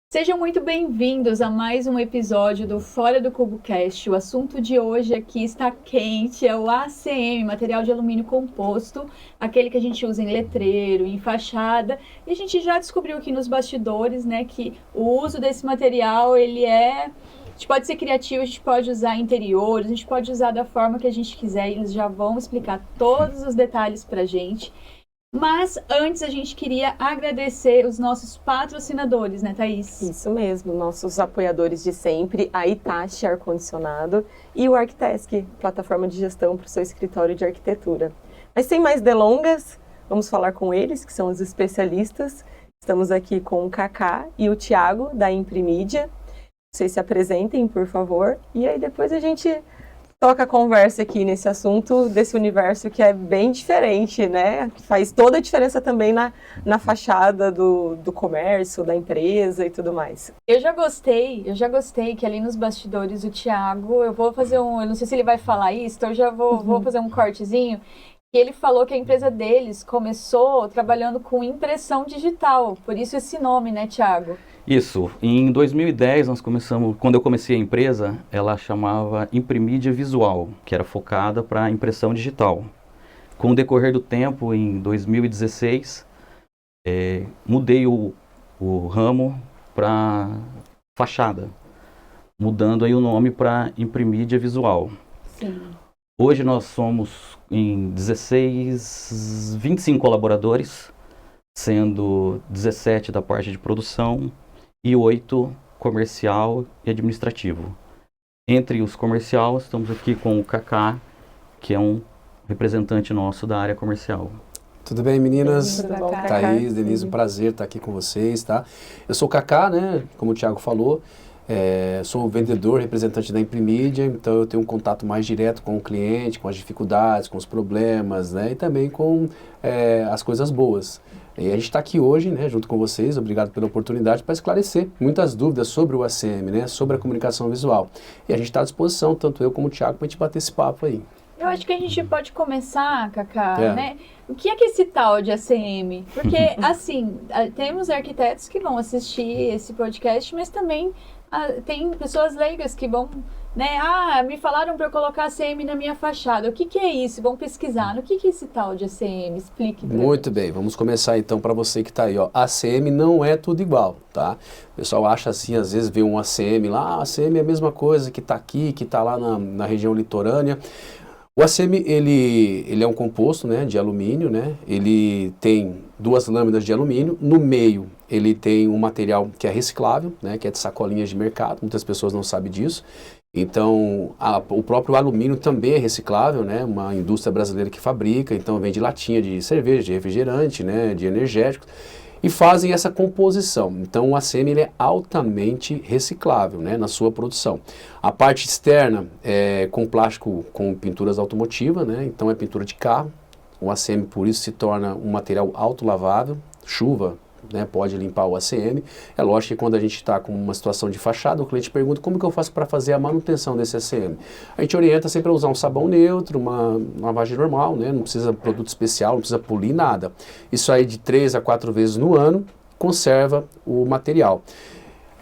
Sejam muito bem-vindos a mais um episódio do Fora do Cubo Cast. O assunto de hoje aqui está quente, é o ACM, material de alumínio composto, aquele que a gente usa em letreiro, em fachada. E a gente já descobriu aqui nos bastidores, né, que o uso desse material, a gente pode ser criativo, a gente pode usar interiores, a gente pode usar da forma que a gente quiser. Eles já vão explicar todos os detalhes pra gente. Mas antes a gente queria agradecer os nossos patrocinadores, né, Thaís? Isso mesmo, nossos apoiadores de sempre, a Hitachi Ar-Condicionado e o Arquitesc, plataforma de gestão para o seu escritório de arquitetura. Mas sem mais delongas, vamos falar com eles, que são os especialistas. Estamos aqui com o Kaká e o Thiago, da Imprimídia. Vocês se apresentem, por favor, e aí depois a gente toca a conversa aqui nesse assunto desse universo que é bem diferente, né? Faz toda a diferença também na fachada do comércio, da empresa e tudo mais. Eu já gostei que ali nos bastidores o Thiago, eu não sei se ele vai falar isso, então eu já vou fazer um cortezinho. E ele falou que a empresa deles começou trabalhando com impressão digital, por isso esse nome, né, Thiago? Isso. Em 2010 nós começamos, quando eu comecei a empresa, ela chamava Imprimídia Visual, que era focada para impressão digital. Com o decorrer do tempo, em 2016, mudei o ramo para fachada, mudando aí o nome para Imprimídia Visual. Sim. Hoje nós somos em 25 colaboradores, sendo 17 da parte de produção e 8 comercial e administrativo. Entre os comerciais, estamos aqui com o Kaká, que é um representante nosso da área comercial. Tudo bem, meninas? Tudo bom, Kaká? Thaís, Denise, um prazer estar aqui com vocês, tá? Eu sou o Kaká, né? Como o Thiago falou, sou vendedor, representante da Imprimídia, então eu tenho um contato mais direto com o cliente, com as dificuldades, com os problemas, né? E também com as coisas boas. E a gente está aqui hoje, né, junto com vocês, obrigado pela oportunidade, para esclarecer muitas dúvidas sobre o ACM, né, sobre a comunicação visual. E a gente está à disposição, tanto eu como o Thiago, para a gente bater esse papo aí. Eu acho que a gente pode começar, Kaká, né? O que é esse tal de ACM? Porque, assim, temos arquitetos que vão assistir esse podcast, mas também tem pessoas leigas que vão, né? Me falaram para eu colocar ACM na minha fachada. O que é isso? Vão pesquisar. O que é esse tal de ACM? Explique pra Muito gente. bem, vamos começar então para você que está aí, ó. ACM não é tudo igual, tá? O pessoal acha assim, às vezes vê um ACM lá, ACM é a mesma coisa que está aqui, que está lá na região litorânea. O ACM, ele é um composto, né, de alumínio, né? Ele tem duas lâminas de alumínio. No meio, ele tem um material que é reciclável, né, que é de sacolinhas de mercado. Muitas pessoas não sabem disso. Então, o próprio alumínio também é reciclável, né? Uma indústria brasileira que fabrica, então vende latinha de cerveja, de refrigerante, né, de energéticos. E fazem essa composição. Então o ACM ele é altamente reciclável, né, na sua produção. A parte externa é com plástico com pinturas automotivas, né, então é pintura de carro. O ACM por isso se torna um material autolavável, chuva, né, pode limpar o ACM. É lógico que quando a gente está com uma situação de fachada, o cliente pergunta como que eu faço para fazer a manutenção desse ACM. A gente orienta sempre a usar um sabão neutro, uma lavagem normal, né, não precisa de produto especial, não precisa polir nada. Isso aí de 3 a 4 vezes no ano conserva o material.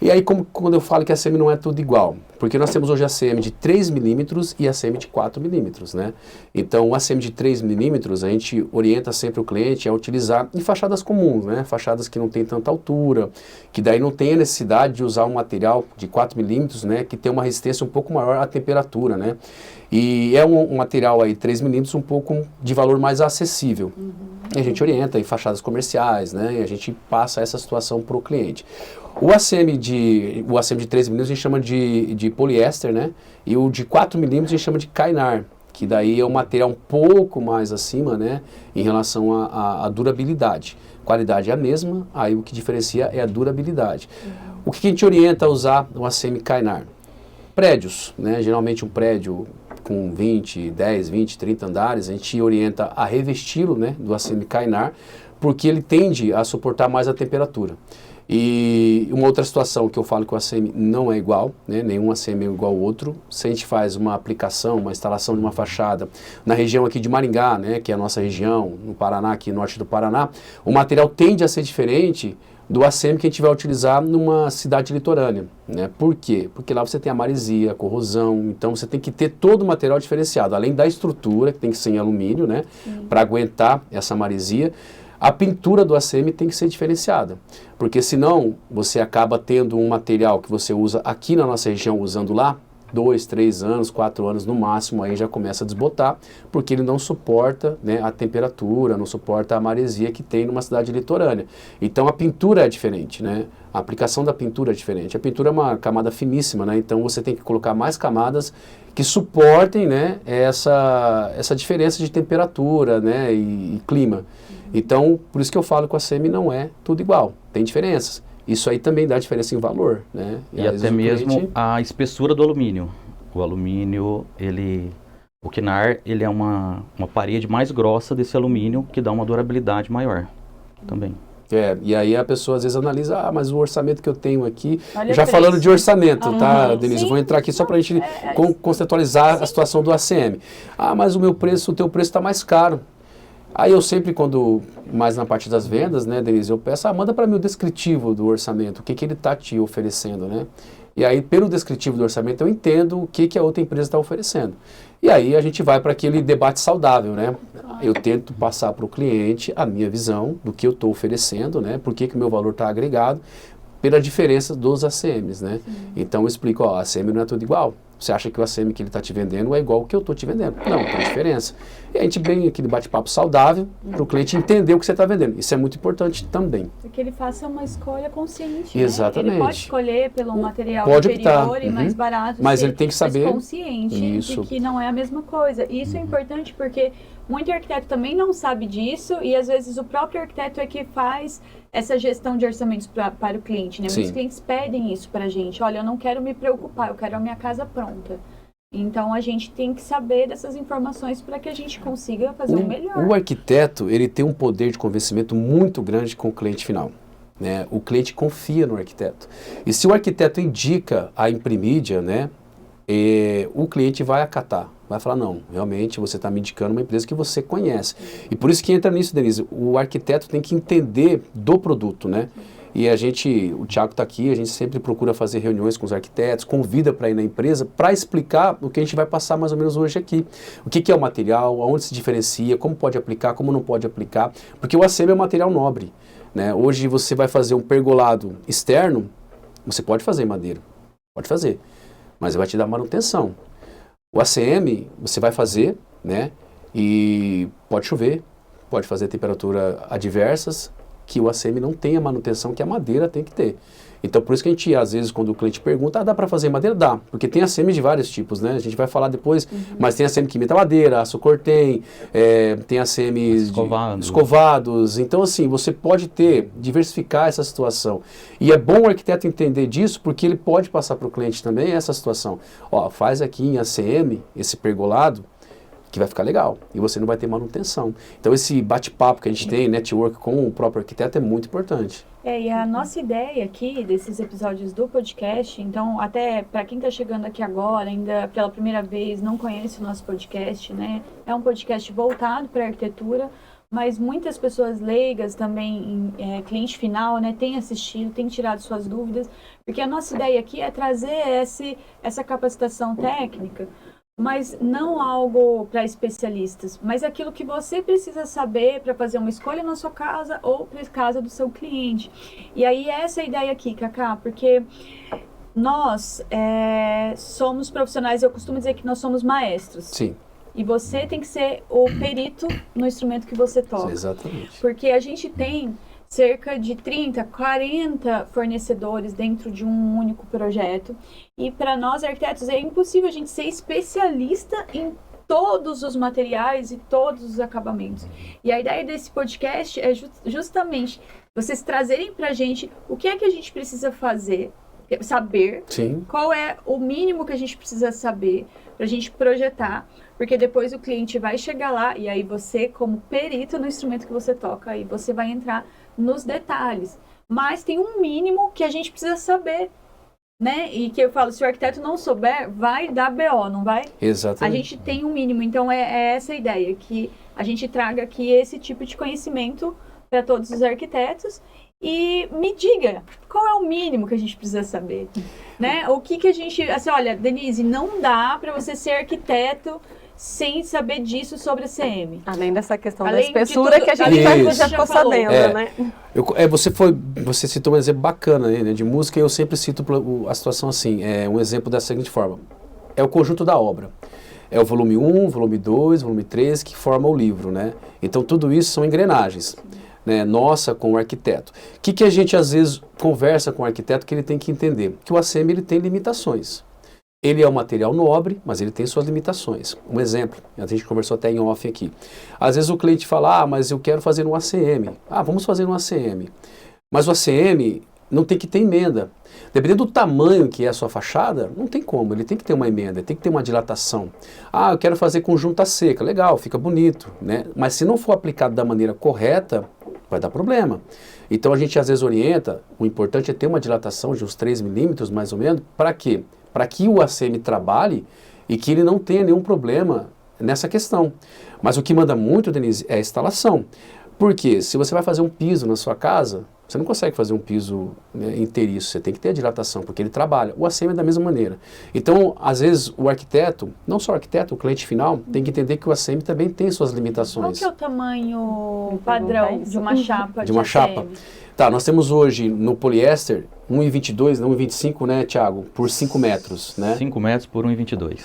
E aí, quando eu falo que a ACM não é tudo igual? Porque nós temos hoje ACM de 3 milímetros e ACM de 4 milímetros, né? Então, o ACM de 3 milímetros, a gente orienta sempre o cliente a utilizar em fachadas comuns, né? Fachadas que não tem tanta altura, que daí não tem a necessidade de usar um material de 4 milímetros, né? Que tem uma resistência um pouco maior à temperatura, né? E é um material aí, 3 milímetros, um pouco de valor mais acessível. E a gente orienta em fachadas comerciais, né? E a gente passa essa situação para o cliente. O ACM de 3 milímetros a gente chama de poliéster, né? E o de 4 milímetros a gente chama de Kynar, que daí é um material um pouco mais acima, né? Em relação à durabilidade. Qualidade é a mesma, aí o que diferencia é a durabilidade. O que a gente orienta a usar o ACM Kynar? Prédios, né? Geralmente um prédio com 10, 20, 30 andares, a gente orienta a revesti-lo, né, do ACM Kynar, porque ele tende a suportar mais a temperatura. E uma outra situação que eu falo que o ACM não é igual, né? Nenhum ACM é igual ao outro. Se a gente faz uma aplicação, uma instalação de uma fachada na região aqui de Maringá, né? Que é a nossa região, no Paraná, aqui no norte do Paraná, o material tende a ser diferente do ACM que a gente vai utilizar numa cidade litorânea, né? Por quê? Porque lá você tem a maresia, a corrosão, então você tem que ter todo o material diferenciado, além da estrutura, que tem que ser em alumínio, né? Para aguentar essa maresia, a pintura do ACM tem que ser diferenciada, porque senão você acaba tendo um material que você usa aqui na nossa região, usando lá, 2, 3 anos, 4 anos no máximo, aí já começa a desbotar, porque ele não suporta, né, a temperatura, não suporta a maresia que tem numa cidade litorânea. Então a pintura é diferente, né? A aplicação da pintura é diferente. A pintura é uma camada finíssima, né? Então você tem que colocar mais camadas que suportem, né, essa diferença de temperatura, né, e clima. Então, por isso que eu falo que o ACM não é tudo igual, tem diferenças. Isso aí também dá diferença em valor, né? E até mesmo a espessura do alumínio. O alumínio, o Kynar, ele é uma parede mais grossa desse alumínio que dá uma durabilidade maior também. E aí a pessoa às vezes analisa, mas o orçamento que eu tenho aqui, Olha já falando preço. de orçamento, tá, Denise? Sim. Vou entrar aqui só para a gente conceitualizar a situação do ACM. Mas o teu preço está mais caro. Aí eu sempre, quando, mais na parte das vendas, né, Denise, eu peço, manda para mim o descritivo do orçamento, o que ele está te oferecendo, né? E aí, pelo descritivo do orçamento, eu entendo o que a outra empresa está oferecendo. E aí a gente vai para aquele debate saudável, né? Eu tento passar para o cliente a minha visão do que eu estou oferecendo, né? Por que o meu valor está agregado, pela diferença dos ACMs, né? Então eu explico, a ACM não é tudo igual. Você acha que o ACM que ele está te vendendo é igual ao que eu estou te vendendo. Não, tem diferença. E a gente vem aquele bate-papo saudável para o cliente entender o que você está vendendo. Isso é muito importante também. É que ele faça uma escolha consciente. Exatamente. Né? Ele pode escolher pelo material Pode inferior optar. e mais barato. Mas ele tem que saber. Mas consciente Isso. de que não é a mesma coisa. E isso é importante porque muito arquiteto também não sabe disso e às vezes o próprio arquiteto é que faz essa gestão de orçamentos para o cliente, né? Muitos clientes pedem isso para a gente. Olha, eu não quero me preocupar, eu quero a minha casa pronta. Então a gente tem que saber dessas informações para que a gente consiga fazer o melhor. O arquiteto, ele tem um poder de convencimento muito grande com o cliente final, né? O cliente confia no arquiteto. E se o arquiteto indica a Imprimídia, né, o cliente vai acatar. Vai falar, não, realmente você está me indicando uma empresa que você conhece. E por isso que entra nisso, Denise, o arquiteto tem que entender do produto, né? E o Thiago está aqui, a gente sempre procura fazer reuniões com os arquitetos, convida para ir na empresa para explicar o que a gente vai passar mais ou menos hoje aqui. O que é o material, aonde se diferencia, como pode aplicar, como não pode aplicar. Porque o ACM é um material nobre, né? Hoje você vai fazer um pergolado externo, você pode fazer em madeira, pode fazer, mas vai te dar manutenção. O ACM você vai fazer, né? E pode chover, pode fazer temperatura adversas, que o ACM não tem a manutenção que a madeira tem que ter. Então, por isso que a gente, às vezes, quando o cliente pergunta, dá para fazer em madeira? Dá, porque tem ACM de vários tipos, né? A gente vai falar depois, mas tem ACM que imita madeira, aço cortem, tem ACM escovados. Então, assim, você pode diversificar essa situação. E é bom o arquiteto entender disso, porque ele pode passar para o cliente também essa situação. Ó, faz aqui em ACM, esse pergolado, que vai ficar legal, e você não vai ter manutenção. Então esse bate-papo que a gente tem, network com o próprio arquiteto é muito importante. E a nossa ideia aqui, desses episódios do podcast, então até para quem está chegando aqui agora, ainda pela primeira vez, não conhece o nosso podcast, né? É um podcast voltado para a arquitetura, mas muitas pessoas leigas também, cliente final, né, tem assistido, tem tirado suas dúvidas, porque a nossa ideia aqui é trazer essa capacitação técnica, mas não algo para especialistas, mas aquilo que você precisa saber para fazer uma escolha na sua casa ou para a casa do seu cliente. E aí essa é a ideia aqui, Cacá, porque nós somos profissionais, eu costumo dizer que nós somos maestros. Sim. E você tem que ser o perito no instrumento que você toca. Exatamente. Porque a gente tem cerca de 30, 40 fornecedores dentro de um único projeto. E para nós, arquitetos, é impossível a gente ser especialista em todos os materiais e todos os acabamentos. E a ideia desse podcast é justamente vocês trazerem para a gente o que é que a gente precisa saber, Sim. Qual é o mínimo que a gente precisa saber para a gente projetar, porque depois o cliente vai chegar lá e aí você, como perito no instrumento que você toca, aí você vai entrar nos detalhes. Mas tem um mínimo que a gente precisa saber, né? E que eu falo, se o arquiteto não souber, vai dar BO, não vai? Exatamente. A gente tem um mínimo, então é essa a ideia, que a gente traga aqui esse tipo de conhecimento para todos os arquitetos E me diga, qual é o mínimo que a gente precisa saber? Né? O que a gente... Assim, olha, Denise, não dá para você ser arquiteto sem saber disso sobre a CM. Além dessa questão Além da de espessura tudo- que a além gente de tudo já que ficou já falou. sabendo, É. né? Você citou um exemplo bacana aí, né, de música, e eu sempre cito a situação assim, um exemplo da seguinte forma. É o conjunto da obra. É o volume 1, volume 2, volume 3, que forma o livro, né? Então, tudo isso são engrenagens, né, nossa com o arquiteto. O que a gente, às vezes, conversa com o arquiteto que ele tem que entender? Que o ACM, ele tem limitações. Ele é um material nobre, mas ele tem suas limitações. Um exemplo, a gente conversou até em off aqui. Às vezes o cliente fala, mas eu quero fazer um ACM. Vamos fazer um ACM. Mas o ACM não tem que ter emenda. Dependendo do tamanho que é a sua fachada, não tem como, ele tem que ter uma emenda, tem que ter uma dilatação. Eu quero fazer com junta seca, legal, fica bonito, né? Mas se não for aplicado da maneira correta, vai dar problema. Então a gente às vezes orienta, o importante é ter uma dilatação de uns 3 milímetros mais ou menos, para quê? Para que o ACM trabalhe e que ele não tenha nenhum problema nessa questão. Mas o que manda muito, Denise, é a instalação. Porque se você vai fazer um piso na sua casa, você não consegue fazer um piso, né, inteiriço, você tem que ter a dilatação, porque ele trabalha. O ACM é da mesma maneira. Então, às vezes, o arquiteto, não só o arquiteto, o cliente final, tem que entender que o ACM também tem suas Qual limitações. que é o tamanho Eu padrão perguntar isso. de uma chapa De uma ACM? chapa. Tá, nós temos hoje no poliéster 1,22, 1,25, né, Thiago? Por 5 metros, né? 5 metros por 1,22.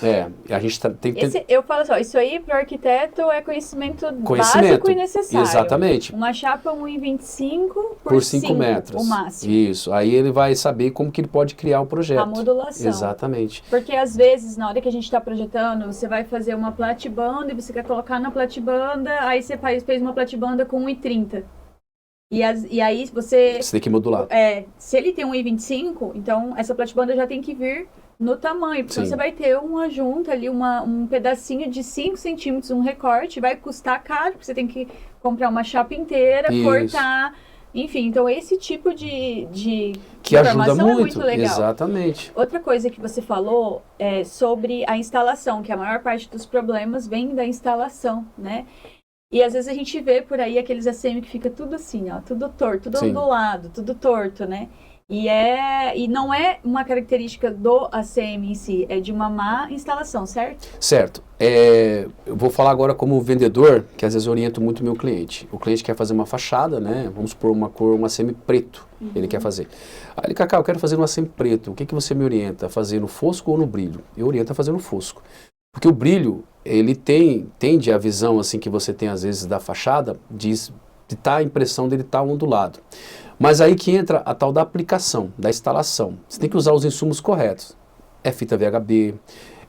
A gente tem que ter Eu falo assim, isso aí para o arquiteto é conhecimento conhecimento. básico e necessário. Exatamente. Uma chapa 1,25 Por 5 metros. o máximo. Isso. Aí ele vai saber como que ele pode criar o projeto. A modulação. Exatamente. Porque às vezes, na hora que a gente está projetando, você vai fazer uma platibanda e você quer colocar na platibanda, aí você fez uma platibanda com 1,30. E aí você... Você tem que modular. Se ele tem 1,25, então essa platibanda já tem que vir no tamanho, porque Sim. você vai ter uma junta ali, um pedacinho de 5 centímetros, um recorte, vai custar caro, porque você tem que comprar uma chapa inteira, Isso. cortar, enfim, então esse tipo de Que ajuda informação muito. é muito legal. Exatamente. Outra coisa que você falou é sobre a instalação, que a maior parte dos problemas vem da instalação, né? E às vezes a gente vê por aí aqueles ACM que fica tudo assim, ó, tudo torto, tudo Sim. ondulado, tudo torto, né? E não é uma característica do ACM em si, é de uma má instalação, certo? Certo. Eu vou falar agora como vendedor, que às vezes eu oriento muito o meu cliente. O cliente quer fazer uma fachada, né? Vamos por uma cor, um ACM preto, ele quer fazer. Aí ele, Cacá, eu quero fazer um ACM preto, o que você me orienta? Fazer no fosco ou no brilho? Eu oriento a fazer no fosco. Porque o brilho, ele tende a visão assim que você tem às vezes da fachada, de tá a impressão dele estar ondulado. Mas aí que entra a tal da aplicação, da instalação. Você tem que usar os insumos corretos. É fita VHB,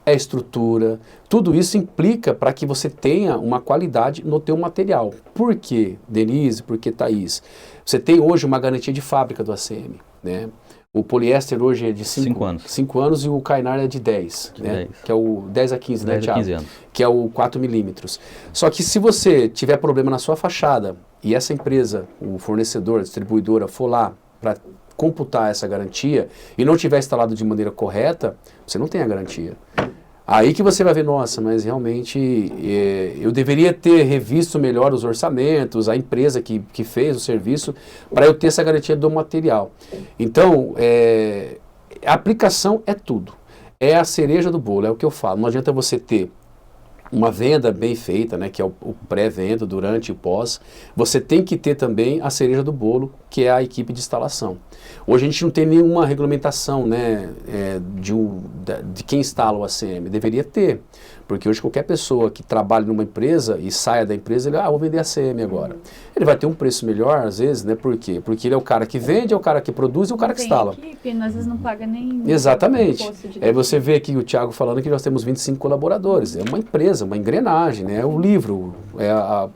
é estrutura, tudo isso implica para que você tenha uma qualidade no teu material. Por quê, Denise? Por que, Thaís? Você tem hoje uma garantia de fábrica do ACM, né? O poliéster hoje é de 5 anos. 5 anos e o Kynar é de 10, né? 10. Que é o 10 a 15, né, 10 a Thiago? 15 anos. Que é o 4 milímetros. Só que se você tiver problema na sua fachada e essa empresa, o fornecedor, a distribuidora, for lá para computar essa garantia e não tiver instalado de maneira correta, você não tem a garantia. Aí que você vai ver, nossa, mas realmente eu deveria ter revisto melhor os orçamentos, a empresa que fez o serviço, para eu ter essa garantia do material. Então, a aplicação é tudo. É a cereja do bolo, é o que eu falo. Não adianta você ter uma venda bem feita, né, que é o pré-venda, durante e pós. Você tem que ter também a cereja do bolo, que é a equipe de instalação. Hoje a gente não tem nenhuma regulamentação, né, de quem instala o ACM. Deveria ter, porque hoje qualquer pessoa que trabalhe numa empresa e saia da empresa, ele, vou vender ACM agora. Ele vai ter um preço melhor, às vezes, né, por quê? Porque ele é o cara que vende, é o cara que produz e o cara que instala. Equipe, às vezes não paga nem... Exatamente. imposto de Aí você vê aqui o Thiago falando que nós temos 25 colaboradores. É uma empresa, uma engrenagem, né? É o livro,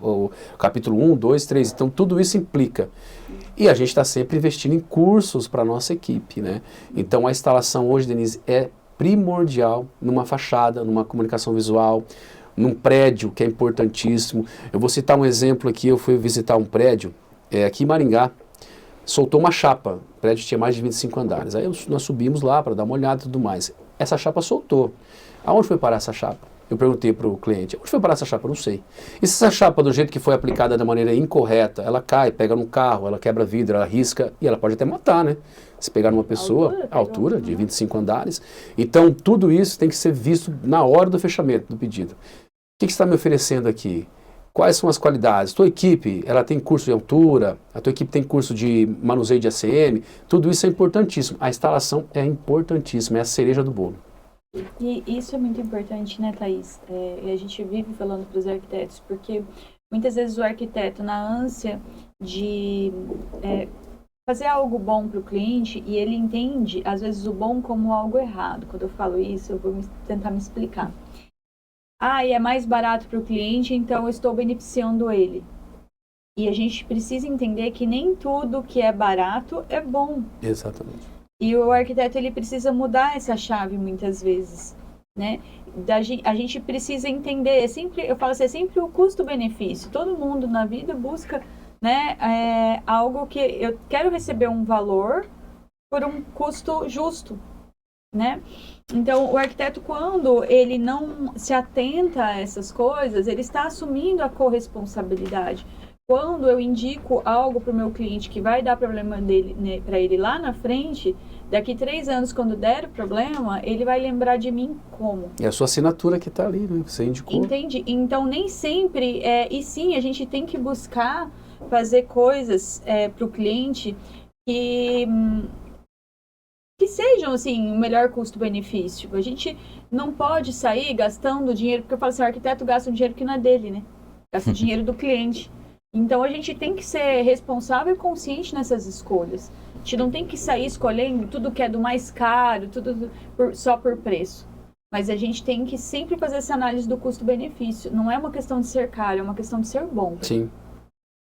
o capítulo 1, 2, 3. Então, tudo isso implica. E a gente está sempre investindo em cursos para a nossa equipe, né? Então, a instalação hoje, Denise, é primordial numa fachada, numa comunicação visual, num prédio, que é importantíssimo. Eu vou citar um exemplo aqui. Eu fui visitar um prédio aqui em Maringá, soltou uma chapa. O prédio tinha mais de 25 andares. Aí nós subimos lá para dar uma olhada e tudo mais. Essa chapa soltou. Aonde foi parar essa chapa? Eu perguntei para o cliente, onde foi parar essa chapa? Eu não sei. E se essa chapa, do jeito que foi aplicada da maneira incorreta, ela cai, pega no carro, ela quebra vidro, ela risca, e ela pode até matar, né? Se pegar numa pessoa, a altura de 25 andares. Então, tudo isso tem que ser visto na hora do fechamento do pedido. O que você está me oferecendo aqui? Quais são as qualidades? Tua equipe, ela tem curso de altura? A tua equipe tem curso de manuseio de ACM? Tudo isso é importantíssimo. A instalação é importantíssima, é a cereja do bolo. E isso é muito importante, né, Thaís? E a gente vive falando para os arquitetos, porque muitas vezes o arquiteto, na ânsia de fazer algo bom para o cliente, e ele entende, às vezes, o bom como algo errado. Quando eu falo isso, eu vou tentar me explicar. E é mais barato para o cliente, então eu estou beneficiando ele. E a gente precisa entender que nem tudo que é barato é bom. Exatamente. E o arquiteto, ele precisa mudar essa chave muitas vezes, né? A gente precisa entender, eu falo assim, é sempre o custo-benefício. Todo mundo na vida busca, né, algo que eu quero receber um valor por um custo justo, né? Então, o arquiteto, quando ele não se atenta a essas coisas, ele está assumindo a corresponsabilidade. Quando eu indico algo para o meu cliente que vai dar problema dele, né, para ele lá na frente, daqui 3 anos, quando der o problema, ele vai lembrar de mim como? É a sua assinatura que está ali, né? Você indicou. Entende? Então, nem sempre, e sim, a gente tem que buscar fazer coisas para o cliente que sejam, assim, o melhor custo-benefício. A gente não pode sair gastando dinheiro, porque eu falo assim, o arquiteto gasta um dinheiro que não é dele, né? Gasta o dinheiro do cliente. Então, a gente tem que ser responsável e consciente nessas escolhas. A gente não tem que sair escolhendo tudo que é do mais caro, tudo só por preço. Mas a gente tem que sempre fazer essa análise do custo-benefício. Não é uma questão de ser caro, é uma questão de ser bom. Sim.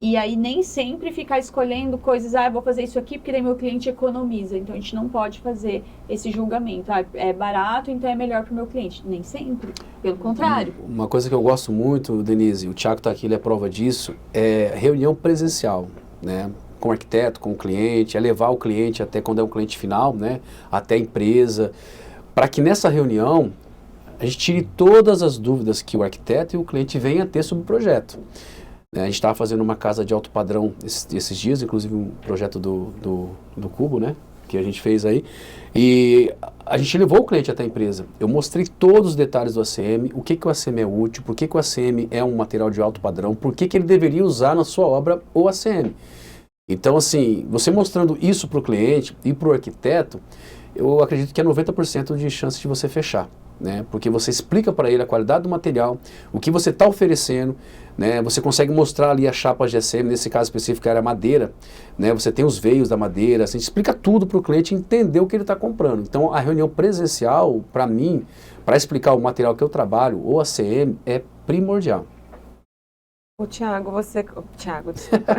E aí, nem sempre ficar escolhendo coisas, eu vou fazer isso aqui porque daí meu cliente economiza. Então, a gente não pode fazer esse julgamento. É barato, então é melhor para o meu cliente. Nem sempre. Pelo contrário. Uma coisa que eu gosto muito, Denise, o Thiago está aqui, ele é prova disso, é reunião presencial, né? Com o arquiteto, com o cliente, é levar o cliente até quando é um cliente final, né? Até a empresa, para que nessa reunião a gente tire todas as dúvidas que o arquiteto e o cliente venham a ter sobre o projeto. A gente estava fazendo uma casa de alto padrão esses dias, inclusive um projeto do Cubo, né? Que a gente fez aí. E a gente levou o cliente até a empresa. Eu mostrei todos os detalhes do ACM, o que o ACM é útil, por que o ACM é um material de alto padrão, por que ele deveria usar na sua obra o ACM. Então, assim, você mostrando isso para o cliente e para o arquiteto, eu acredito que é 90% de chance de você fechar. Né? Porque você explica para ele a qualidade do material, o que você está oferecendo, né? Você consegue mostrar ali as chapas de ACM, nesse caso específico era madeira, né? Você tem os veios da madeira, você explica tudo para o cliente entender o que ele está comprando. Então a reunião presencial, para mim, para explicar o material que eu trabalho, o ACM, é primordial. O Thiago, Thiago, desculpa.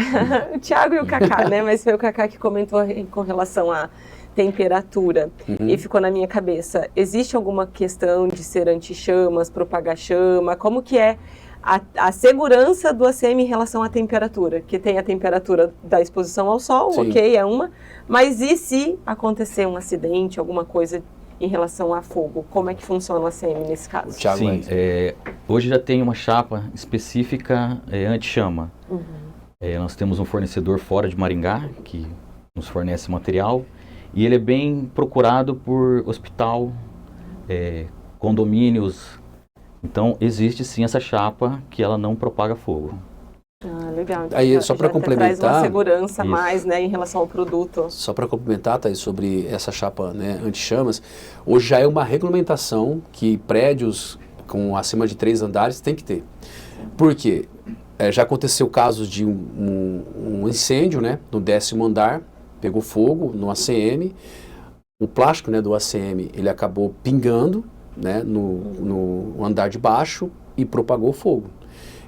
O Thiago e o Kaká, né? Mas foi o Kaká que comentou com relação a temperatura, e ficou na minha cabeça, existe alguma questão de ser anti-chamas, propagar chama, como que é a segurança do ACM em relação à temperatura, que tem a temperatura da exposição ao sol, Sim. Ok, é uma, mas e se acontecer um acidente, alguma coisa em relação a fogo, como é que funciona o ACM nesse caso? Thiago, sim, hoje já tem uma chapa específica anti-chama. Nós temos um fornecedor fora de Maringá, que nos fornece material, e ele é bem procurado por hospital, condomínios. Então, existe sim essa chapa que ela não propaga fogo. Legal. Então, aí, só para complementar, traz uma segurança isso. mais, né, em relação ao produto. Só para complementar, Thaís, sobre essa chapa, né, anti-chamas, hoje já é uma regulamentação que prédios com acima de 3 andares tem que ter. Por quê? Já aconteceu casos de um incêndio, né, no 10º andar, pegou fogo no ACM, o plástico, né, do ACM, ele acabou pingando, né, no andar de baixo e propagou fogo.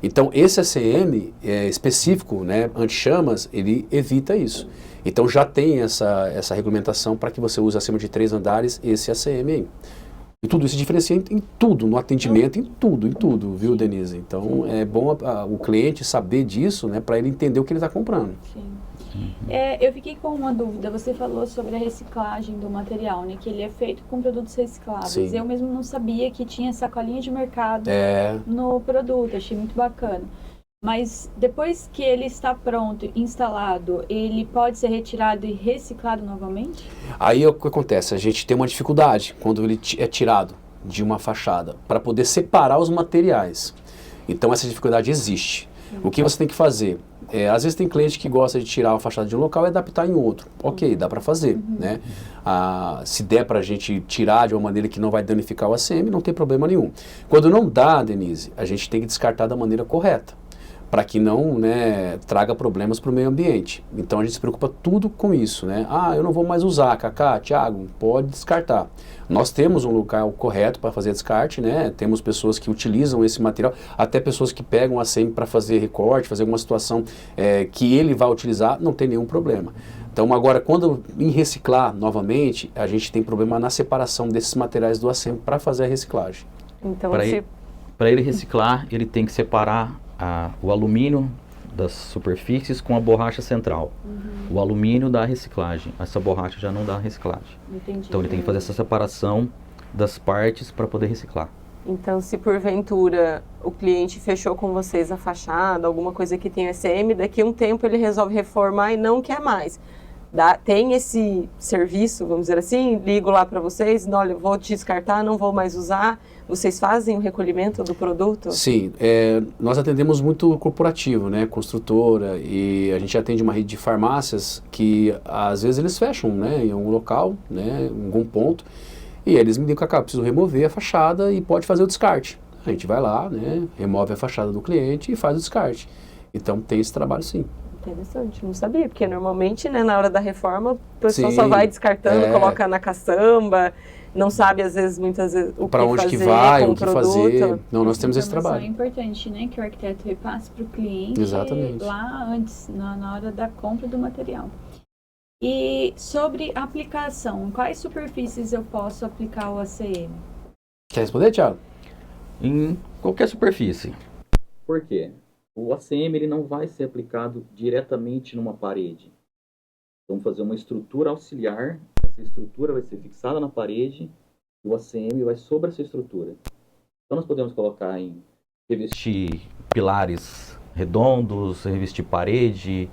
Então, esse ACM específico, né, anti-chamas, ele evita isso. Então, já tem essa regulamentação para que você use acima de 3 andares esse ACM aí. E tudo isso diferencia em tudo, no atendimento, em tudo, viu, Denise? Então, é bom o cliente saber disso, né, para ele entender o que ele está comprando. Sim. Eu fiquei com uma dúvida. Você falou sobre a reciclagem do material, né? Que ele é feito com produtos recicláveis. Sim. Eu mesmo não sabia que tinha sacolinha de mercado É, no produto. Achei muito bacana. Mas depois que ele está pronto, instalado, ele pode ser retirado e reciclado novamente? aí é o que acontece, a gente tem uma dificuldade quando ele é tirado de uma fachada para poder separar os materiais. Então essa dificuldade existe. O que você tem que fazer? Às vezes tem cliente que gosta de tirar a fachada de um local e adaptar em outro. Ok, dá para fazer, né? Se der para a gente tirar de uma maneira que não vai danificar o ACM, não tem problema nenhum. Quando não dá, Denise, a gente tem que descartar da maneira correta, para que não, né, traga problemas para o meio ambiente. Então a gente se preocupa tudo com isso, né? Eu não vou mais usar, Cacá, Thiago, pode descartar. Nós temos um local correto para fazer descarte, né? Temos pessoas que utilizam esse material, até pessoas que pegam a ACM para fazer recorte, fazer alguma situação que ele vai utilizar, não tem nenhum problema. Então agora, quando em reciclar novamente, a gente tem problema na separação desses materiais do ACM para fazer a reciclagem. Então, Para ele reciclar, ele tem que separar o alumínio das superfícies com a borracha central. O alumínio dá reciclagem, essa borracha já não dá reciclagem. Entendi. Então ele tem que fazer essa separação das partes para poder reciclar. Então, se porventura o cliente fechou com vocês a fachada, alguma coisa que tem SM, daqui a um tempo ele resolve reformar e não quer mais. Tem esse serviço, vamos dizer assim, ligo lá para vocês, olha, vou descartar, não vou mais usar. Vocês fazem o recolhimento do produto? Sim, nós atendemos muito corporativo, né, construtora, e a gente atende uma rede de farmácias que às vezes eles fecham, né, em algum local, né, em algum ponto, e eles me dizem, Cacá, preciso remover a fachada e pode fazer o descarte. A gente vai lá, né, remove a fachada do cliente e faz o descarte. Então tem esse trabalho sim. Interessante, não sabia, porque normalmente, né, na hora da reforma, o pessoal Sim, só vai descartando, coloca na caçamba, não sabe, às vezes, muitas vezes, o para que onde fazer que vai, com o que produto. fazer. Não, nós temos esse Informação trabalho. importante, né? Que o arquiteto repasse para o cliente Exatamente. lá antes, na hora da compra do material. E sobre aplicação, quais superfícies eu posso aplicar o ACM? Quer responder, Thiago? Em qualquer superfície. Por quê? O ACM ele não vai ser aplicado diretamente numa parede. Vamos fazer uma estrutura auxiliar. Essa estrutura vai ser fixada na parede. O ACM vai sobre essa estrutura. Então nós podemos colocar revestir pilares redondos, revestir parede.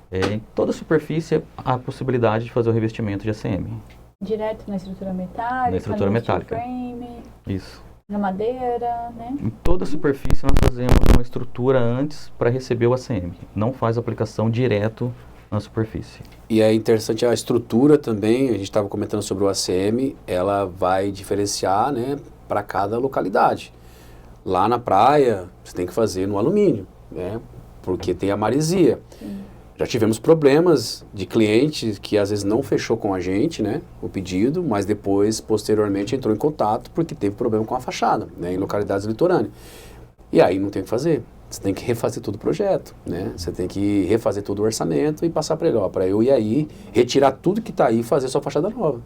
Em toda superfície há a possibilidade de fazer o revestimento de ACM. Direto na estrutura metálica, Na estrutura no metálica. steel frame, Isso. na madeira, né? Em toda superfície nós fazemos uma estrutura antes para receber o ACM. Não faz aplicação direto na superfície. E é interessante a estrutura também, a gente estava comentando sobre o ACM, ela vai diferenciar, né, para cada localidade. Lá na praia, você tem que fazer no alumínio, né, porque tem a maresia. Já tivemos problemas de cliente que às vezes não fechou com a gente, né, o pedido, mas depois, posteriormente, entrou em contato porque teve problema com a fachada, né, em localidades litorâneas. E aí não tem o que fazer. Você tem que refazer todo o projeto, né? Você tem que refazer todo o orçamento e passar para ele, ó, para eu ir aí, retirar tudo que está aí e fazer sua fachada nova.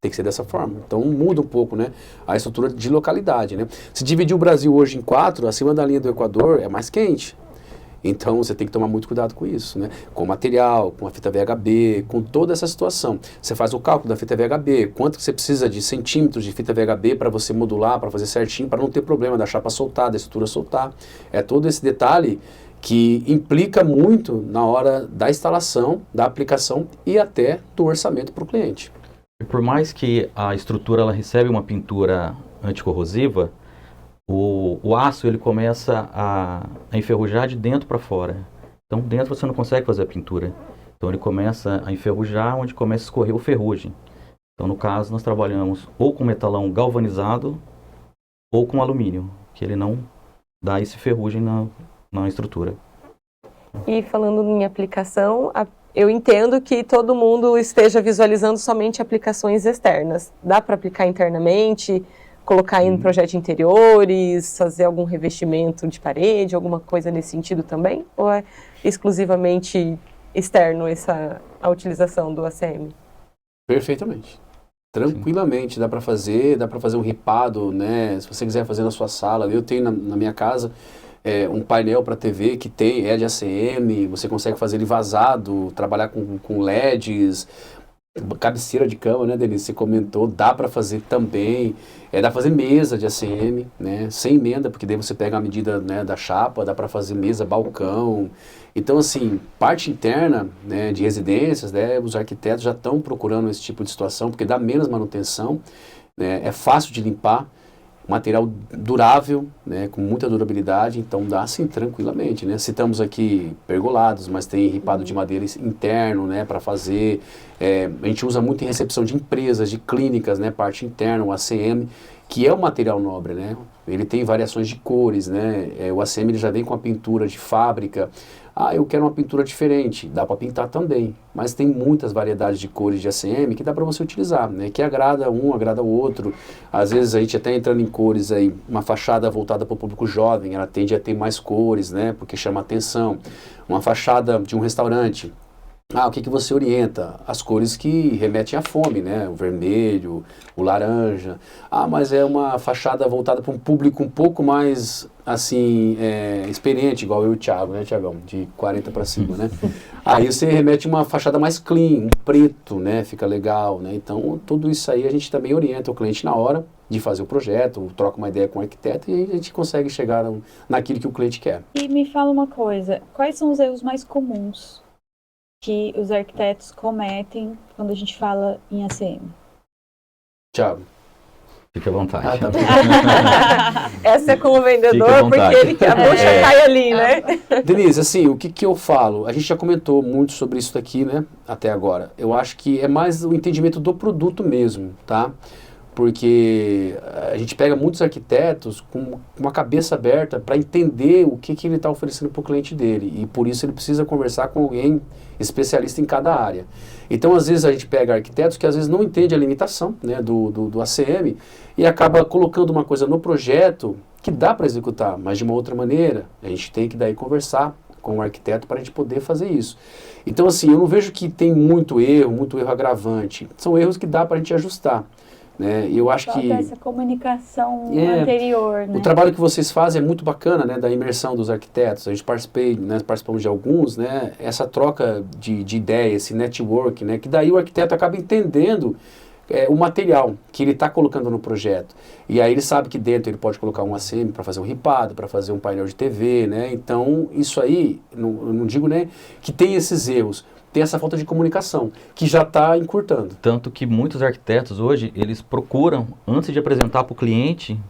Tem que ser dessa forma. Então muda um pouco, né, a estrutura de localidade, né? Se dividir o Brasil hoje em 4, acima da linha do Equador é mais quente. Então você tem que tomar muito cuidado com isso, né? Com o material, com a fita VHB, com toda essa situação. Você faz o cálculo da fita VHB, quanto que você precisa de centímetros de fita VHB para você modular, para fazer certinho, para não ter problema da chapa soltar, da estrutura soltar. É todo esse detalhe que implica muito na hora da instalação, da aplicação e até do orçamento para o cliente. E por mais que a estrutura ela recebe uma pintura anticorrosiva, o aço ele começa a enferrujar de dentro para fora. Então dentro você não consegue fazer a pintura. Então ele começa a enferrujar onde começa a escorrer o ferrugem. Então no caso nós trabalhamos ou com metalão galvanizado ou com alumínio, que ele não dá esse ferrugem na estrutura. E falando em aplicação, eu entendo que todo mundo esteja visualizando somente aplicações externas. Dá para aplicar internamente? Colocar em projetos interiores, fazer algum revestimento de parede, alguma coisa nesse sentido também? Ou é exclusivamente externo a utilização do ACM? Perfeitamente. Tranquilamente, dá para fazer um ripado, né? Se você quiser fazer na sua sala, eu tenho na minha casa um painel para TV que é de ACM, você consegue fazer ele vazado, trabalhar com LEDs, cabeceira de cama, né, Denise? Você comentou, dá para fazer também, dá para fazer mesa de ACM, né, sem emenda, porque daí você pega a medida, né, da chapa, dá para fazer mesa, balcão. Então, assim, parte interna, né, de residências, né, os arquitetos já estão procurando esse tipo de situação, porque dá menos manutenção, né, é fácil de limpar, material durável, né, com muita durabilidade, então dá assim tranquilamente, né? Citamos aqui pergolados, mas tem ripado de madeira interno, né, para fazer. A gente usa muito em recepção de empresas, de clínicas, né, parte interna, o ACM, que é um material nobre, né? Ele tem variações de cores, né? O ACM ele já vem com a pintura de fábrica. Eu quero uma pintura diferente, dá para pintar também, mas tem muitas variedades de cores de ACM que dá para você utilizar, né? Que agrada um, agrada o outro. Às vezes a gente até entrando em cores aí, uma fachada voltada para o público jovem, ela tende a ter mais cores, né? Porque chama atenção. Uma fachada de um restaurante, o que você orienta? As cores que remetem à fome, né? O vermelho, o laranja. Mas é uma fachada voltada para um público um pouco mais, assim, experiente, igual eu e o Thiago, né, Thiagão? De 40 para cima, né? Aí você remete uma fachada mais clean, um preto, né? Fica legal, né? Então, tudo isso aí a gente também orienta o cliente na hora de fazer o projeto, troca uma ideia com o arquiteto e aí a gente consegue chegar naquilo que o cliente quer. E me fala uma coisa, quais são os erros mais comuns que os arquitetos cometem quando a gente fala em ACM? Thiago. Fique à vontade. Tá bom. Essa é com o vendedor, Fique à porque vontade. ele quer a bucha cai ali, né? Denise, assim, o que eu falo? A gente já comentou muito sobre isso daqui, né, até agora. Eu acho que é mais o entendimento do produto mesmo, tá? Porque a gente pega muitos arquitetos com uma cabeça aberta para entender o que ele está oferecendo para o cliente dele. E por isso ele precisa conversar com alguém especialista em cada área. Então, às vezes, a gente pega arquitetos que às vezes não entende a limitação, né, do ACM e acaba colocando uma coisa no projeto que dá para executar, mas de uma outra maneira. A gente tem que daí conversar com o arquiteto para a gente poder fazer isso. Então, assim, eu não vejo que tem muito erro agravante. São erros que dá para a gente ajustar. Né? E eu acho que essa comunicação anterior, né? O trabalho que vocês fazem é muito bacana, né, da imersão dos arquitetos. A gente participamos de alguns, né, essa troca de ideias, esse network, né, que daí o arquiteto acaba entendendo o material que ele está colocando no projeto. E aí ele sabe que dentro ele pode colocar um ACM para fazer um ripado, para fazer um painel de TV, né? Então isso aí, eu não digo, né, que tem esses erros. Tem essa falta de comunicação, que já está encurtando. Tanto que muitos arquitetos hoje, eles procuram, antes de apresentar para o cliente,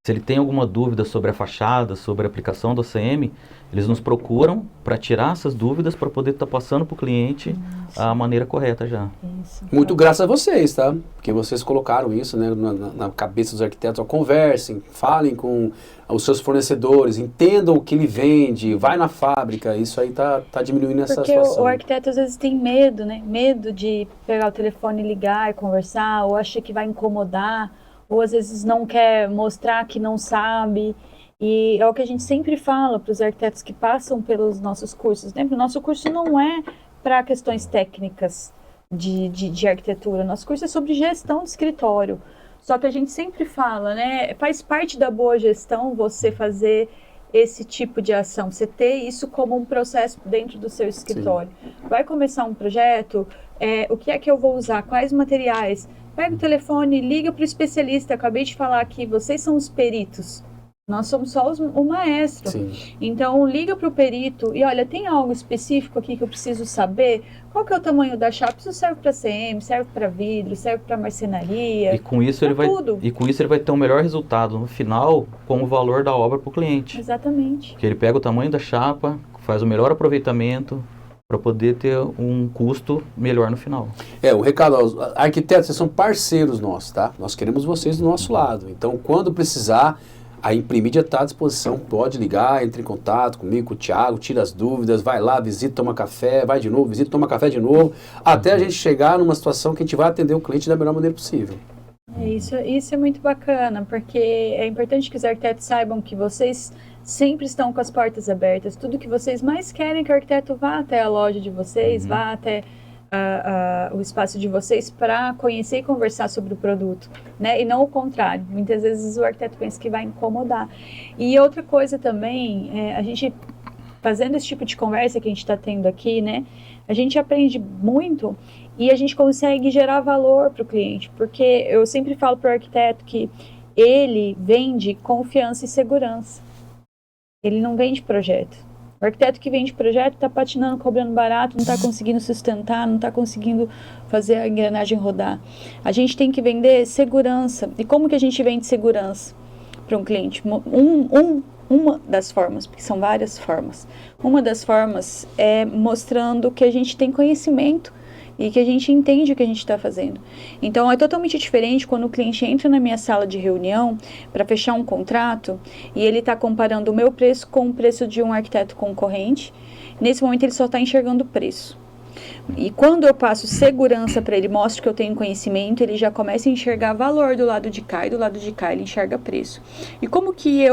se ele tem alguma dúvida sobre a fachada, sobre a aplicação do ACM, eles nos procuram para tirar essas dúvidas para poder estar passando para o cliente a maneira correta já. Isso. Muito graças a vocês, tá? Porque vocês colocaram isso, né, na cabeça dos arquitetos. Conversem, falem com os seus fornecedores, entendam o que ele vende, vai na fábrica. Isso aí tá diminuindo essa situação. Porque o arquiteto às vezes tem medo, né? Medo de pegar o telefone, ligar e conversar, ou acha que vai incomodar, ou às vezes não quer mostrar que não sabe. E é o que a gente sempre fala para os arquitetos que passam pelos nossos cursos, né? O nosso curso não é para questões técnicas de arquitetura, nosso curso é sobre gestão de escritório. Só que a gente sempre fala, né? Faz parte da boa gestão você fazer esse tipo de ação, você ter isso como um processo dentro do seu escritório. Sim. Vai começar um projeto, o que é que eu vou usar, quais materiais? Pega o telefone, liga para o especialista. Acabei de falar aqui, vocês são os peritos. Nós somos só o maestro. Sim. Então, liga para o perito e olha, tem algo específico aqui que eu preciso saber? Qual que é o tamanho da chapa? Isso serve para CM, serve para vidro, serve para marcenaria. E com isso ele vai ter um melhor resultado no final com o valor da obra para o cliente. Exatamente. Porque ele pega o tamanho da chapa, faz o melhor aproveitamento para poder ter um custo melhor no final. O recado aos arquitetos, vocês são parceiros nossos, tá? Nós queremos vocês do nosso lado. Então, quando precisar, a Imprimedia está à disposição, pode ligar, entre em contato comigo, com o Thiago, tira as dúvidas, vai lá, visita, toma café, vai de novo, visita, toma café de novo, até a gente chegar numa situação que a gente vai atender o cliente da melhor maneira possível. Isso é muito bacana, porque é importante que os arquitetos saibam que vocês sempre estão com as portas abertas. Tudo que vocês mais querem que o arquiteto vá até a loja de vocês, vá até o espaço de vocês para conhecer e conversar sobre o produto, né? E não o contrário. Muitas vezes o arquiteto pensa que vai incomodar. E outra coisa também, a gente fazendo esse tipo de conversa que a gente está tendo aqui, né? A gente aprende muito e a gente consegue gerar valor para o cliente, porque eu sempre falo para o arquiteto que ele vende confiança e segurança. Ele não vende projeto. O arquiteto que vende projeto está patinando, cobrando barato, não está conseguindo sustentar, não está conseguindo fazer a engrenagem rodar. A gente tem que vender segurança. E como que a gente vende segurança para um cliente? Uma das formas, porque são várias formas. Uma das formas é mostrando que a gente tem conhecimento e que a gente entende o que a gente está fazendo. Então, é totalmente diferente quando o cliente entra na minha sala de reunião para fechar um contrato e ele está comparando o meu preço com o preço de um arquiteto concorrente. Nesse momento, ele só está enxergando o preço. E quando eu passo segurança para ele, mostro que eu tenho conhecimento, ele já começa a enxergar valor do lado de cá, e do lado de cá ele enxerga preço. E como que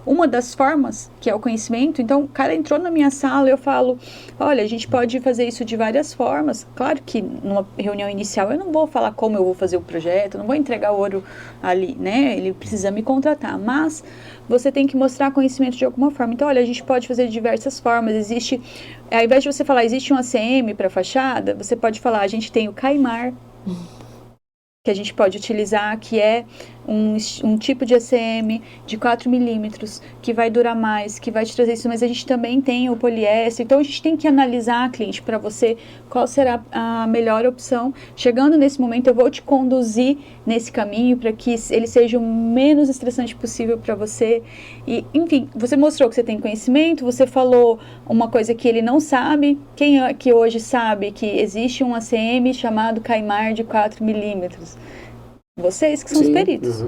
uma das formas, que é o conhecimento, então o cara entrou na minha sala, eu falo, olha, a gente pode fazer isso de várias formas. Claro que numa reunião inicial eu não vou falar como eu vou fazer o projeto, não vou entregar o ouro ali, né? Ele precisa me contratar, mas você tem que mostrar conhecimento de alguma forma. Então, olha, a gente pode fazer de diversas formas. Existe, ao invés de você falar, existe um ACM para fachada, você pode falar, a gente tem o Caimar, que a gente pode utilizar, que é um tipo de ACM de 4 milímetros, que vai durar mais, que vai te trazer isso, mas a gente também tem o poliéster. Então, a gente tem que analisar, cliente, para você, qual será a melhor opção. Chegando nesse momento, eu vou te conduzir nesse caminho para que ele seja o menos estressante possível para você. E, enfim, você mostrou que você tem conhecimento, você falou uma coisa que ele não sabe. Quem é que hoje sabe que existe um ACM chamado Caimar de 4 milímetros? Vocês que são os peritos.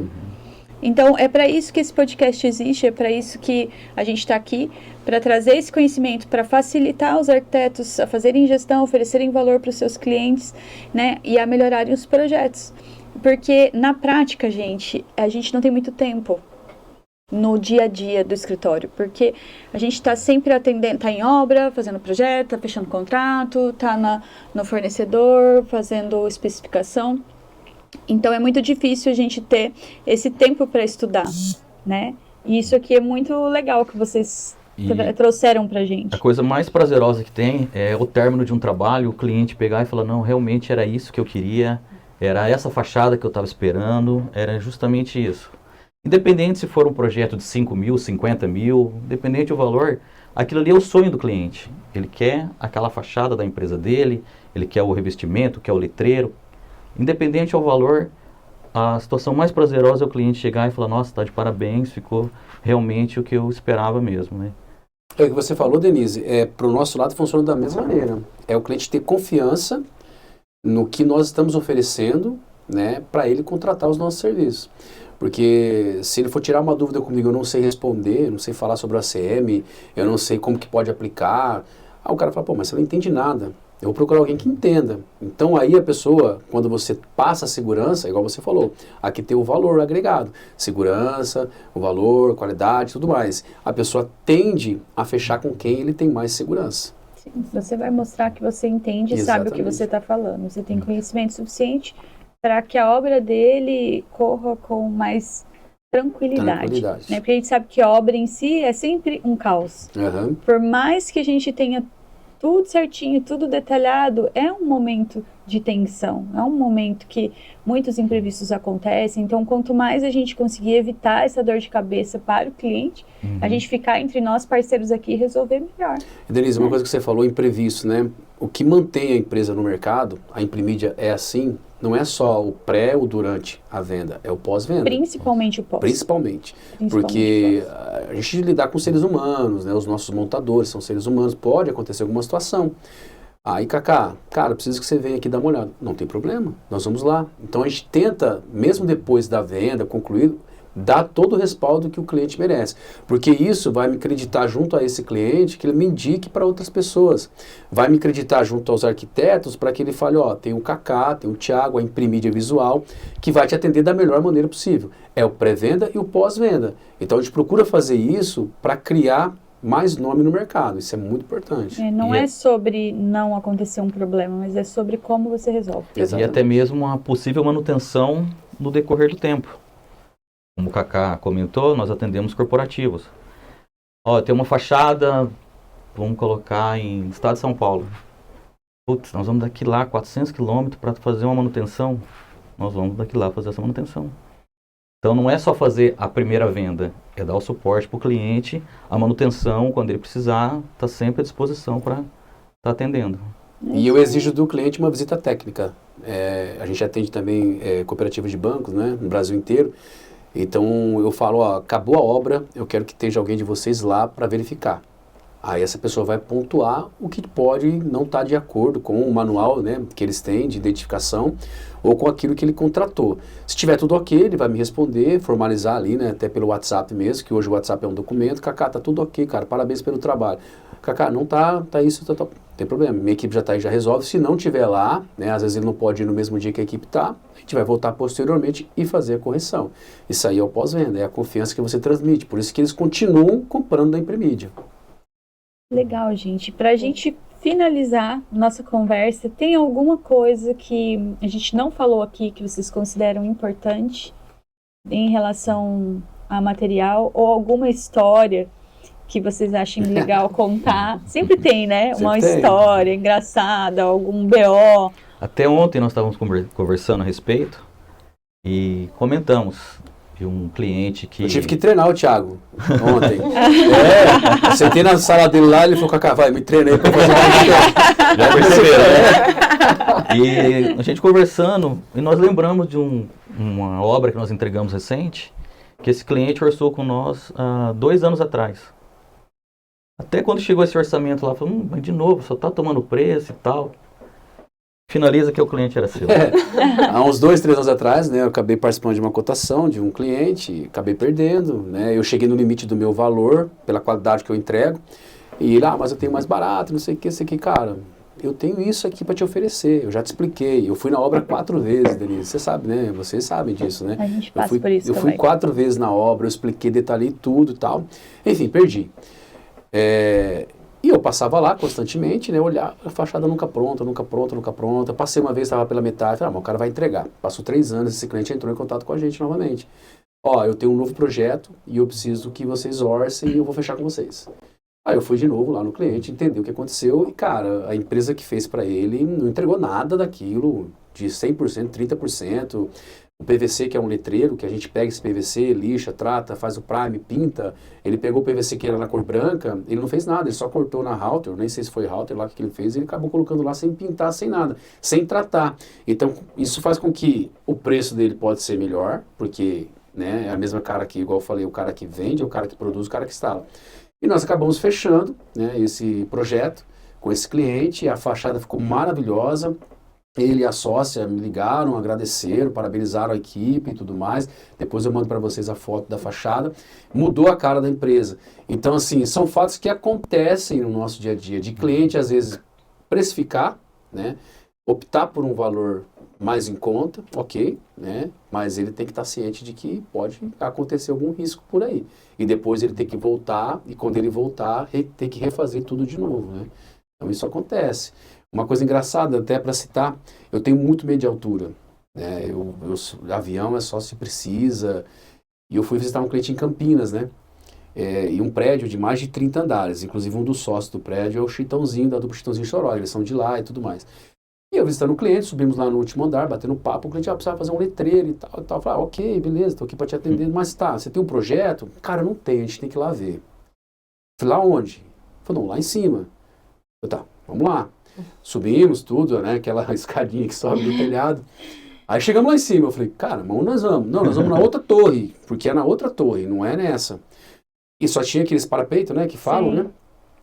Então, é para isso que esse podcast existe, é para isso que a gente está aqui, para trazer esse conhecimento, para facilitar os arquitetos a fazerem gestão, oferecerem valor para os seus clientes, né, e a melhorarem os projetos. Porque, na prática, a gente não tem muito tempo no dia a dia do escritório, porque a gente está sempre atendendo, está em obra, fazendo projeto, está fechando contrato, está no fornecedor, fazendo especificação. Então, é muito difícil a gente ter esse tempo para estudar, né? E isso aqui é muito legal que vocês trouxeram pra gente. A coisa mais prazerosa que tem é o término de um trabalho, o cliente pegar e falar, não, realmente era isso que eu queria, era essa fachada que eu estava esperando, era justamente isso. Independente se for um projeto de 5 mil, 50 mil, independente do valor, aquilo ali é o sonho do cliente. Ele quer aquela fachada da empresa dele, ele quer o revestimento, quer o letreiro. Independente ao valor, a situação mais prazerosa é o cliente chegar e falar, nossa, está de parabéns, ficou realmente o que eu esperava mesmo, né? É o que você falou, Denise, para o nosso lado funciona da mesma maneira. É o cliente ter confiança no que nós estamos oferecendo, né, para ele contratar os nossos serviços. Porque se ele for tirar uma dúvida comigo, eu não sei responder, não sei falar sobre o ACM, eu não sei como que pode aplicar, o cara fala, pô, mas você não entende nada. Eu vou procurar alguém que entenda. Então aí a pessoa, quando você passa a segurança, igual você falou, aqui tem o valor agregado. Segurança, o valor, qualidade, tudo mais. A pessoa tende a fechar com quem ele tem mais segurança. Sim, você vai mostrar que você entende e sabe o que você está falando. Você tem conhecimento suficiente para que a obra dele corra com mais tranquilidade. Né? Porque a gente sabe que a obra em si é sempre um caos. Por mais que a gente tenha tudo certinho, tudo detalhado, é um momento de tensão, é um momento que muitos imprevistos acontecem. Então, quanto mais a gente conseguir evitar essa dor de cabeça para o cliente, a gente ficar entre nós parceiros aqui e resolver melhor. Denise, uma coisa que você falou, imprevisto, né? O que mantém a empresa no mercado, a Imprimídia é assim, não é só o pré ou durante a venda, é o pós-venda. Principalmente o pós. Principalmente. Porque a gente lidar com seres humanos, né? Os nossos montadores são seres humanos, pode acontecer alguma situação. Aí, Cacá, cara, preciso que você venha aqui dar uma olhada. Não tem problema, nós vamos lá. Então a gente tenta, mesmo depois da venda concluída, dar todo o respaldo que o cliente merece. Porque isso vai me acreditar junto a esse cliente que ele me indique para outras pessoas. Vai me acreditar junto aos arquitetos para que ele fale, ó, tem o Cacá, tem o Thiago, a Imprimídia Visual, que vai te atender da melhor maneira possível. É o pré-venda e o pós-venda. Então a gente procura fazer isso para criar mais nome no mercado. Isso é muito importante. Não é sobre não acontecer um problema, mas é sobre como você resolve. E até mesmo uma possível manutenção no decorrer do tempo. Como o Kaká comentou, nós atendemos corporativos. Ó, tem uma fachada, vamos colocar em estado de São Paulo. Putz, nós vamos daqui lá 400 quilômetros para fazer uma manutenção. Nós vamos daqui lá fazer essa manutenção. Então não é só fazer a primeira venda, é dar o suporte para o cliente, a manutenção, quando ele precisar, está sempre à disposição para estar atendendo. E eu exijo do cliente uma visita técnica. A gente atende também cooperativas de bancos, né, no Brasil inteiro. Então eu falo, ó, acabou a obra, eu quero que esteja alguém de vocês lá para verificar. Aí essa pessoa vai pontuar o que pode não estar de acordo com o manual, né, que eles têm de identificação ou com aquilo que ele contratou. Se tiver tudo ok, ele vai me responder, formalizar ali, né, até pelo WhatsApp mesmo, que hoje o WhatsApp é um documento. Kaká, tá tudo ok, cara, parabéns pelo trabalho. Kaká, não tá isso, tá, não tem problema, minha equipe já tá aí, já resolve. Se não tiver lá, né, às vezes ele não pode ir no mesmo dia que a equipe tá, a gente vai voltar posteriormente e fazer a correção. Isso aí é o pós-venda, é a confiança que você transmite, por isso que eles continuam comprando da Impremídia. Legal, gente. Pra gente finalizar nossa conversa, tem alguma coisa que a gente não falou aqui que vocês consideram importante em relação a material ou alguma história que vocês achem legal contar? Sempre tem, né? Uma história engraçada, algum BO. Até ontem nós estávamos conversando a respeito e comentamos de um cliente que... Eu tive que treinar o Thiago ontem. Eu sentei na sala dele lá e ele falou, Kaká, vai, me treina aí pra fazer Já perceberam, né? E a gente conversando, e nós lembramos de uma obra que nós entregamos recente, que esse cliente orçou com nós há 2 anos atrás. Até quando chegou esse orçamento lá, falou, mas de novo, só tá tomando preço e tal. Finaliza que o cliente era seu. Há uns 2, 3 anos atrás, né, eu acabei participando de uma cotação de um cliente, acabei perdendo, né, eu cheguei no limite do meu valor, pela qualidade que eu entrego, e ele, mas eu tenho mais barato, não sei o que, cara, eu tenho isso aqui para te oferecer, eu já te expliquei, eu fui na obra 4 vezes, Denise, você sabe, né, vocês sabem disso, né. A gente passa por isso Eu fui 4 vezes na obra, eu expliquei, detalhei tudo e tal, enfim, perdi. E eu passava lá constantemente, né, olhar, a fachada nunca pronta. Passei uma vez, estava pela metade, falei, mas o cara vai entregar. Passou 3 anos, esse cliente entrou em contato com a gente novamente. Ó, eu tenho um novo projeto e eu preciso que vocês orcem e eu vou fechar com vocês. Aí eu fui de novo lá no cliente, entender o que aconteceu e, cara, a empresa que fez para ele não entregou nada daquilo, de 100%, 30%. O PVC, que é um letreiro, que a gente pega esse PVC, lixa, trata, faz o prime, pinta. Ele pegou o PVC que era na cor branca, ele não fez nada, ele só cortou na router, nem sei se foi router lá que ele fez, ele acabou colocando lá sem pintar, sem nada, sem tratar. Então, isso faz com que o preço dele pode ser melhor, porque, né, é a mesma cara que, igual eu falei, o cara que vende, o cara que produz, o cara que instala. E nós acabamos fechando, né, esse projeto com esse cliente, a fachada ficou maravilhosa. Ele e a sócia me ligaram, agradeceram, parabenizaram a equipe e tudo mais. Depois eu mando para vocês a foto da fachada. Mudou a cara da empresa. Então, assim, são fatos que acontecem no nosso dia a dia. De cliente, às vezes, precificar, né? Optar por um valor mais em conta, ok, né? Mas ele tem que estar ciente de que pode acontecer algum risco por aí. E depois ele tem que voltar, e quando ele voltar, tem que refazer tudo de novo, né? Então, isso acontece. Uma coisa engraçada, até para citar, eu tenho muito medo de altura, né? Avião é só se precisa. E eu fui visitar um cliente em Campinas, né? E um prédio de mais de 30 andares. Inclusive, um dos sócios do prédio é o Chitãozinho, da dupla Chitãozinho Choró. Eles são de lá e tudo mais. E eu visitando o cliente, subimos lá no último andar, batendo papo. O cliente precisava fazer um letreiro e tal. Eu falei, ok, beleza, estou aqui para te atender. Mas tá, você tem um projeto? Cara, não tem, a gente tem que ir lá ver. Falei, lá onde? Ele falou, não, lá em cima. Eu, tá, vamos lá. Subimos tudo, né? Aquela escadinha que sobe do telhado. Aí chegamos lá em cima. Eu falei, cara, mas onde nós vamos? Não, nós vamos na outra torre, porque é na outra torre, não é nessa. E só tinha aqueles parapeitos, né? Que falam, né?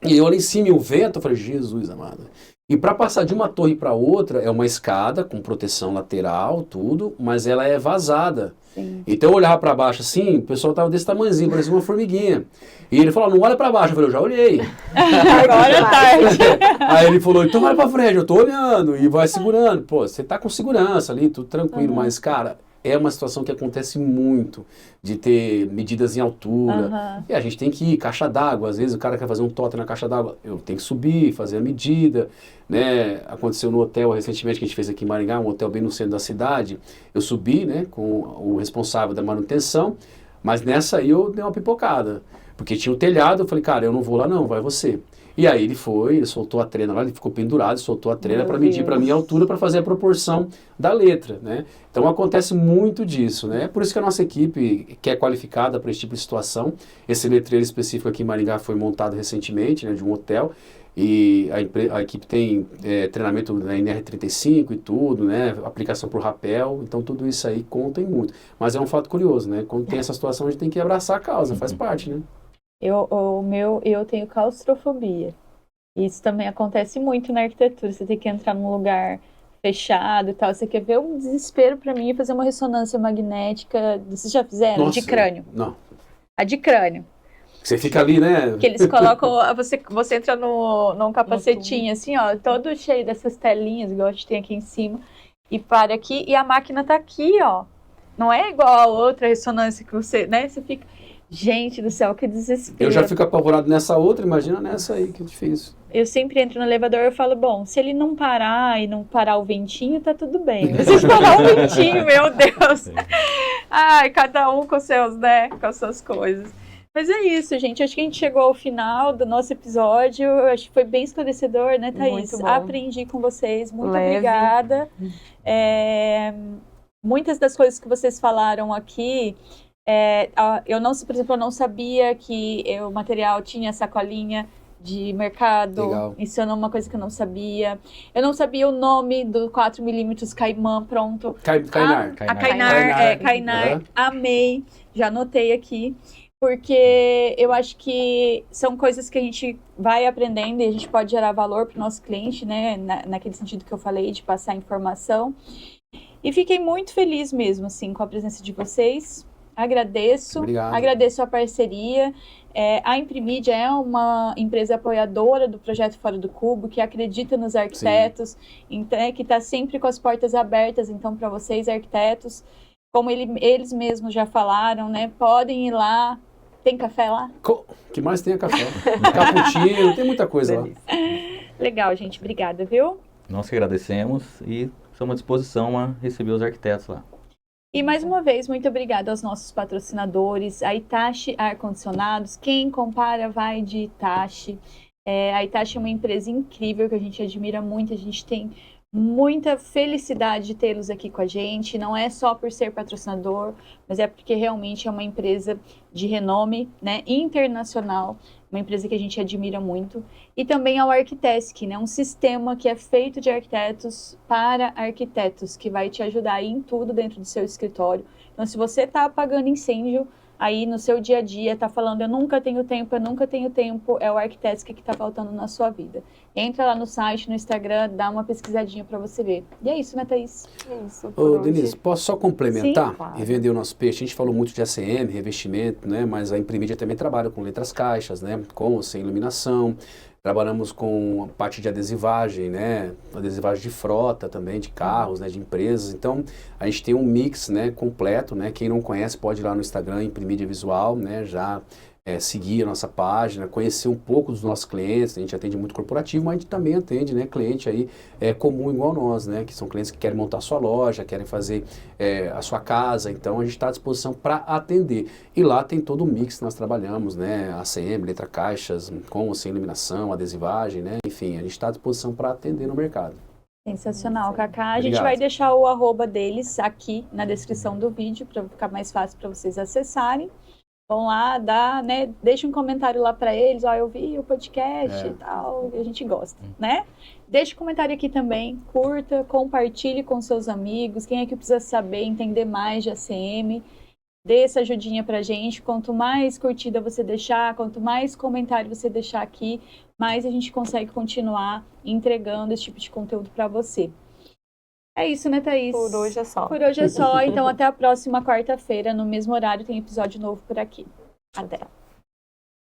E eu lá em cima e o vento, eu falei, Jesus amado. E para passar de uma torre para outra é uma escada com proteção lateral, tudo, mas ela é vazada. Sim. Então eu olhava para baixo assim, o pessoal tava desse tamanhozinho, parecia uma formiguinha. E ele falou, não olha para baixo. Eu falei, eu já olhei. Agora é tarde. Aí ele falou, então olha para frente, eu tô olhando. E vai segurando. Pô, você tá com segurança ali, tudo tranquilo. Mas, cara, é uma situação que acontece muito, de ter medidas em altura, Aham. e a gente tem que ir, caixa d'água, às vezes o cara quer fazer um totem na caixa d'água, eu tenho que subir, fazer a medida, né? Aconteceu no hotel recentemente que a gente fez aqui em Maringá, um hotel bem no centro da cidade, eu subi, né, com o responsável da manutenção, mas nessa aí eu dei uma pipocada, porque tinha o telhado, eu falei, cara, eu não vou lá não, vai você. E aí ele soltou a trena lá, ele ficou pendurado, soltou a trena para medir para mim a altura, para fazer a proporção da letra, né? Então acontece muito disso, né? Por isso que a nossa equipe, que é qualificada para esse tipo de situação, esse letreiro específico aqui em Maringá foi montado recentemente, né, de um hotel, e a equipe tem treinamento na NR35 e tudo, né? Aplicação por rapel, então tudo isso aí conta em muito. Mas é um fato curioso, né? Quando tem essa situação, a gente tem que abraçar a causa, faz parte, né? Eu tenho claustrofobia. Isso também acontece muito na arquitetura. Você tem que entrar num lugar fechado e tal. Você quer ver um desespero pra mim fazer uma ressonância magnética. Vocês já fizeram? Nossa, De crânio. Não. A de crânio. Você fica ali, né? Que eles colocam. Você entra num capacetinho, assim, ó, todo cheio dessas telinhas, igual a gente tem aqui em cima. E para aqui. E a máquina tá aqui, ó. Não é igual a outra ressonância que você, né? Você fica. Gente do céu, que desespero. Eu já fico apavorado nessa outra, imagina nessa aí, que difícil. Eu sempre entro no elevador e falo, bom, se ele não parar e não parar o ventinho, tá tudo bem. Mas se parar o ventinho, meu Deus. Ai, cada um com seus, né, com as suas coisas. Mas é isso, gente. Acho que a gente chegou ao final do nosso episódio. Acho que foi bem esclarecedor, né, Thaís? Muito bom. Aprendi com vocês. Muito Leve. obrigada. Muitas das coisas que vocês falaram aqui... por exemplo, eu não sabia que o material tinha sacolinha de mercado. Legal. Isso é uma coisa que eu não sabia. Eu não sabia o nome do 4mm Caimã, pronto. Kainar. Kainar. Uhum. Amei. Já anotei aqui. Porque eu acho que são coisas que a gente vai aprendendo e a gente pode gerar valor para o nosso cliente, né? Naquele sentido que eu falei, de passar informação. E fiquei muito feliz mesmo, assim, com a presença de vocês. Agradeço. Obrigado. Agradeço a parceria. A Imprimídia é uma empresa apoiadora do projeto Fora do Cubo, que acredita nos arquitetos, então, que está sempre com as portas abertas. Então, para vocês, arquitetos, como eles mesmos já falaram, né, podem ir lá. Tem café lá? Que mais tem é café. Cappuccino, tem muita coisa lá. Legal, gente. Obrigada, viu? Nós que agradecemos e estamos à disposição a receber os arquitetos lá. E mais uma vez, muito obrigada aos nossos patrocinadores, a Hitachi Ar-Condicionados. Quem compara vai de Hitachi. A Hitachi é uma empresa incrível que a gente admira muito, a gente tem muita felicidade de tê-los aqui com a gente. Não é só por ser patrocinador, mas é porque realmente é uma empresa de renome, né, internacional, uma empresa que a gente admira muito. E também ao Arquitesc, né, um sistema que é feito de arquitetos para arquitetos, que vai te ajudar aí em tudo dentro do seu escritório. Então, se você está apagando incêndio aí no seu dia a dia, está falando, eu nunca tenho tempo, é o Arquitesc que está faltando na sua vida. Entra lá no site, no Instagram, dá uma pesquisadinha para você ver. E é isso, né, Thaís? É isso. Ô, Denise, posso só complementar? Sim, claro. E vender o nosso peixe? A gente falou muito de ACM, revestimento, né? Mas a Imprimídia também trabalha com letras caixas, né? Com ou sem iluminação. Trabalhamos com a parte de adesivagem, né? Adesivagem de frota também, de carros, né? De empresas. Então, a gente tem um mix, né? Completo, né? Quem não conhece pode ir lá no Instagram, Imprimídia Visual, né? Já seguir a nossa página, conhecer um pouco dos nossos clientes. A gente atende muito corporativo, mas a gente também atende, né, cliente aí comum igual nós, né, que são clientes que querem montar a sua loja, querem fazer a sua casa. Então a gente está à disposição para atender. E lá tem todo o mix que nós trabalhamos, né, ACM, letra caixas, com ou sem iluminação, adesivagem, né, enfim, a gente está à disposição para atender no mercado. Sensacional, Cacá. A gente Obrigado. vai deixar o @ deles aqui na descrição do vídeo para ficar mais fácil para vocês acessarem. Vão lá, deixa um comentário lá para eles, eu vi o podcast e tal, e a gente gosta, né? Deixa um comentário aqui também, curta, compartilhe com seus amigos, quem é que precisa saber, entender mais de ACM, dê essa ajudinha pra gente. Quanto mais curtida você deixar, quanto mais comentário você deixar aqui, mais a gente consegue continuar entregando esse tipo de conteúdo para você. É isso, né, Thaís? Por hoje é só. Por hoje é só. Então, até a próxima quarta-feira, no mesmo horário, tem episódio novo por aqui. Até.